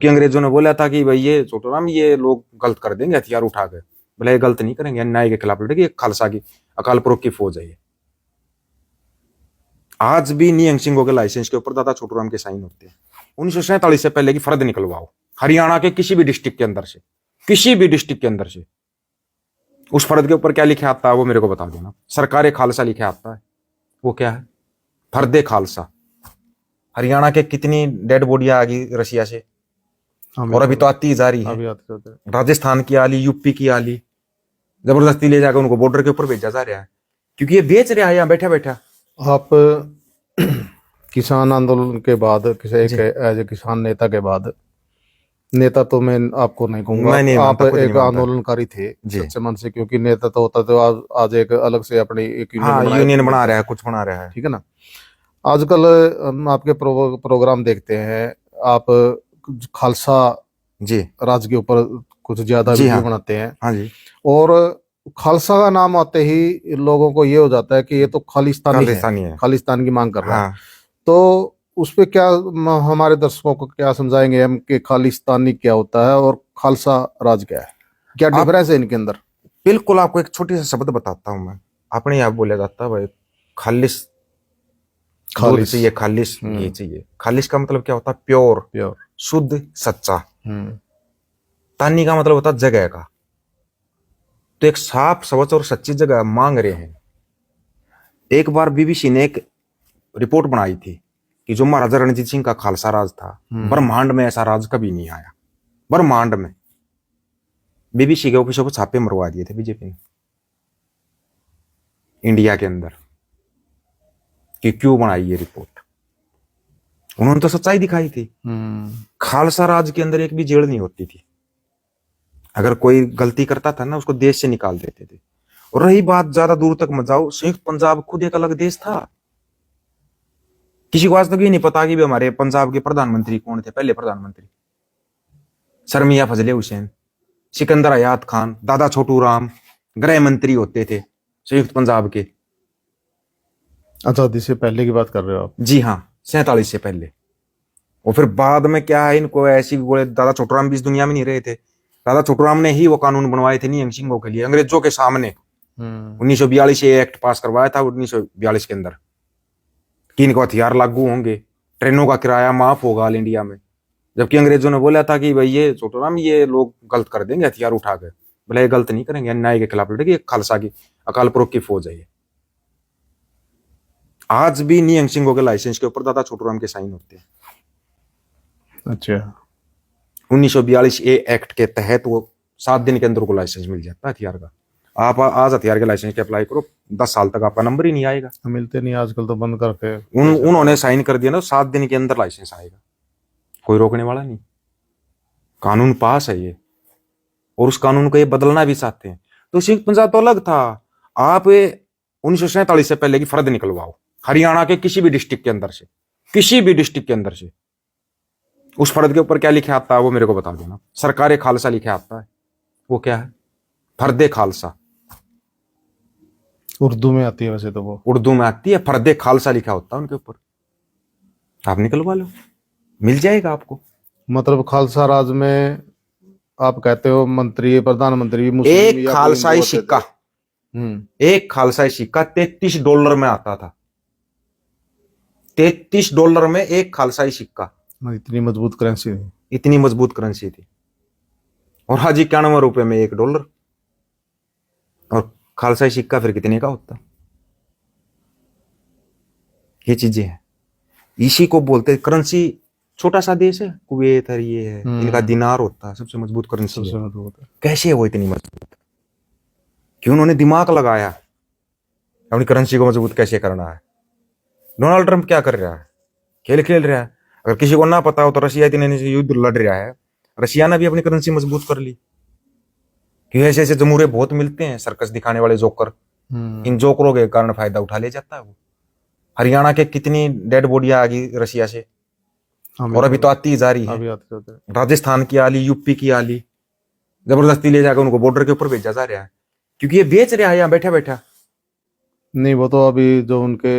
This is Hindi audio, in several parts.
कि अंग्रेजों ने बोला था कि भाई ये छोटोराम ये लोग गलत कर देंगे हथियार उठा के, बोले ये गलत नहीं करेंगे, अन्याय के खिलाफ लड़ेगी, खालसा की अकाल पुरख की फौज है ये। आज भी निहंग सिंह के लाइसेंस के ऊपर दादा छोटूराम के साइन होते हैं। 1947 से पहले की फर्द निकलवाओ हरियाणा के किसी भी डिस्ट्रिक्ट के अंदर से, किसी भी डिस्ट्रिक्ट के अंदर से, उस फर्द के ऊपर क्या लिखे आता है वो मेरे को बता देना। सरकार खालसा लिखे आता है, वो क्या है? फर्दे खालसा। हरियाणा के कितनी डेड बॉडियां आ गई रशिया से, और अभी तो आती जा रही है। राजस्थान की आली, यूपी की आली, जबरदस्ती ले जाकर उनको बॉर्डर के ऊपर भेजा जा रहा है, क्योंकि ये बेच रहा है यहाँ बैठा बैठा। आप किसान आंदोलन के बाद एज ए किसान नेता के बाद, नेता तो मैं आपको नहीं कहूंगा, आप एक आंदोलनकारी थे सच्चे मन से, क्योंकि नेता तो होता तो आज एक अलग से अपनी एक यूनियन बना रहा है, कुछ बना रहा है, ठीक है ना। आजकल हम आपके प्रोग्राम देखते हैं, आप खालसा जी राज के ऊपर कुछ ज्यादा वीडियो बनाते हैं। हाँ जी। और खालसा का नाम आते ही लोगों को ये हो जाता है कि ये तो खालिस्तानी है, खालिस्तान की मांग कर रहा है। तो उस पे क्या हमारे दर्शकों को क्या समझाएंगे हम कि खालिस्तानी क्या होता है और खालसा राज क्या है, क्या डिफरेंस है इनके अंदर? बिल्कुल, आपको एक छोटी सा शब्द बताता हूं मैं। अपने यहाँ बोला जाता है भाई खालिस चाहिए, खालिस घी चाहिए। खालिस का मतलब क्या होता है? प्योर, शुद्ध, सच्चा। तानी का मतलब होता है जगह का। तो एक साफ स्वच्छ और सच्ची जगह मांग रहे हैं। एक बार बीबीसी ने एक रिपोर्ट बनाई थी कि जो महाराजा रणजीत सिंह का खालसा राज था, ब्रह्मांड में ऐसा राज कभी नहीं आया, ब्रह्मांड में। बीबीसी के ऑफिसों पर छापे मरवा दिए थे बीजेपी ने इंडिया के अंदर कि क्यों बनाई ये रिपोर्ट। उन्होंने तो सच्चाई दिखाई थी। खालसा राज के अंदर एक भी जेल नहीं होती थी। अगर कोई गलती करता था ना, उसको देश से निकाल देते थे। और रही बात ज्यादा दूर तक मत जाओ, संयुक्त पंजाब खुद एक अलग देश था। किसी को आज तक ये नहीं पता कि भी हमारे पंजाब के प्रधानमंत्री कौन थे, पहले प्रधानमंत्री। सर मियां फजले हुसैन, सिकंदर हयात खान, दादा छोटू राम गृह मंत्री होते थे संयुक्त पंजाब के। आजादी से पहले की बात कर रहे हो आप? जी हाँ, 47 से पहले। और फिर बाद में क्या है, इनको ऐसी बोले, दादा छोटूराम भी इस दुनिया में नहीं रहे थे। दादा छोटूराम ने ही वो कानून बनवाए थे निहंग सिंहों के लिए, अंग्रेजों के सामने। 1942 ये एक्ट पास करवाया था 1942 के अंदर कि इनको हथियार लागू होंगे, ट्रेनों का किराया माफ होगा ऑल इंडिया में। जबकि अंग्रेजों ने बोला था कि भाई ये छोटूराम ये लोग गलत कर देंगे हथियार उठा के, बोले ये गलत नहीं करेंगे, अन्याय के खिलाफ लड़ेगी, खालसा की अकाल पुरख की फौज है ये। आज भी निहंग सिंहों के लाइसेंस के ऊपर दादा छोटूराम के साइन होते हैं। अच्छा। 1942 ए एक्ट के तहत वो 7 दिन के अंदर को लाइसेंस मिल जाता है हथियार का। आप आज हथियार के लाइसेंस के अप्लाई करो, 10 साल तक आपका नंबर ही नहीं आएगा। मिलते नहीं आजकल तो, बंद करके उन्होंने साइन कर दिया ना, 7 दिन के अंदर लाइसेंस आएगा, कोई रोकने वाला नहीं। कानून पास है ये, और उस कानून को ये बदलना भी चाहते हैं। तो सिंह पंजाब तो अलग था। आप 1947 से पहले की फर्द निकलवाओ हरियाणा के किसी भी डिस्ट्रिक्ट के अंदर से, किसी भी डिस्ट्रिक्ट के अंदर से, उस फर्द के ऊपर क्या लिखे आता है वो मेरे को बता देना। सरकार खालसा लिखे आता है, वो क्या है? फर्दे खालसा। उर्दू में आती है वैसे तो, वो उर्दू में आती है, फर्दे खालसा लिखा होता है उनके ऊपर। आप निकलवा लो, मिल जाएगा आपको। मतलब खालसा राज में आप कहते हो मंत्री, प्रधानमंत्री एक खालसाई सिक्का, एक खालसाई सिक्का $33 में आता था। $33 में एक खालसाई सिक्का। इतनी मजबूत करेंसी थी, इतनी मजबूत करेंसी थी। और आज 91 रुपए में $1। और खालसाई सिक्का फिर कितने का होता? ये चीजें हैं, इसी को बोलते हैं करेंसी। छोटा सा देश है कुवैत है, ये है, इनका दिनार होता है सबसे मजबूत करेंसी है। कैसे है वो इतनी मजबूत? क्यों? उन्होंने दिमाग लगाया अपनी करेंसी को मजबूत कैसे करना है। डोनाल्ड ट्रंप क्या कर रहा है? खेल खेल रहा है। अगर किसी को ना पता हो तो रशिया इतने युद्ध लड़ रहा है, रशिया ने भी अपनी करेंसी मजबूत कर ली। कि ऐसे ऐसे जमूरे बहुत मिलते हैं, सर्कस दिखाने वाले जोकर। इन जोकरों के कारण फायदा उठा ले जाता है वो। हरियाणा के कितनी डेड बॉडियां आ गई रशिया से, और अभी तो आती जा रही है। राजस्थान की आली, यूपी की आली, जबरदस्ती ले जाकर उनको बॉर्डर के ऊपर भेजा जा रहा है, क्योंकि ये बेच रहा है यहाँ बैठा बैठा। नहीं, वो तो अभी जो उनके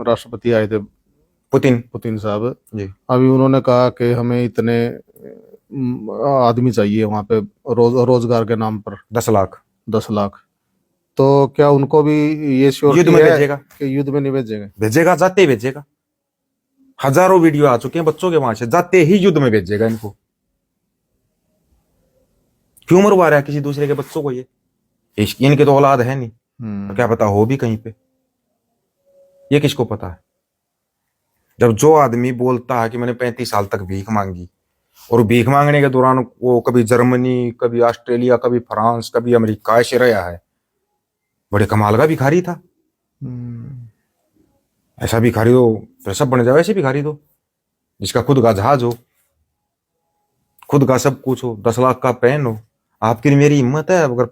राष्ट्रपति आए थे, पुतिन साहब जी, अभी उन्होंने कहा कि हमें इतने आदमी चाहिए वहां पे रोजगार के नाम पर 10 लाख 10 लाख। तो क्या उनको भी ये युद्ध श्योरिटी में है भेजेगा? कि युद्ध में नहीं भेजेंगे? भेजेगा, जाते ही भेजेगा। हजारों वीडियो आ चुके हैं बच्चों के वहां से, जाते ही युद्ध में भेजेगा इनको। क्यों मरवा रहा है किसी दूसरे के बच्चों को? ये इनके तो औलाद है नहीं, तो क्या पता हो भी कहीं पे, ये किसको पता है? जब जो आदमी बोलता है कि मैंने 35 साल तक भीख मांगी, और भीख मांगने के दौरान वो कभी जर्मनी, कभी ऑस्ट्रेलिया, कभी फ्रांस, कभी अमेरिका ऐसे रहा है, बड़े कमाल का भिखारी था। ऐसा भिखारी तो सब बन जाओ, ऐसे भिखारी तो जिसका खुद का जहाज हो, खुद का सब कुछ हो, 10 लाख का पेन हो। आपकी मेरी हिम्मत है, अगर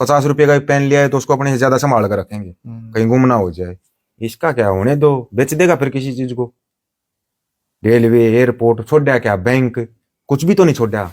50 रुपए का पेन लिया है तो उसको अपने से ज्यादा संभाल कर रखेंगे, कहीं गुम ना हो जाए। इसका क्या होने दो, बेच देगा फिर किसी चीज को। रेलवे, एयरपोर्ट छोड़ा क्या, बैंक कुछ भी तो नहीं छोड़ा।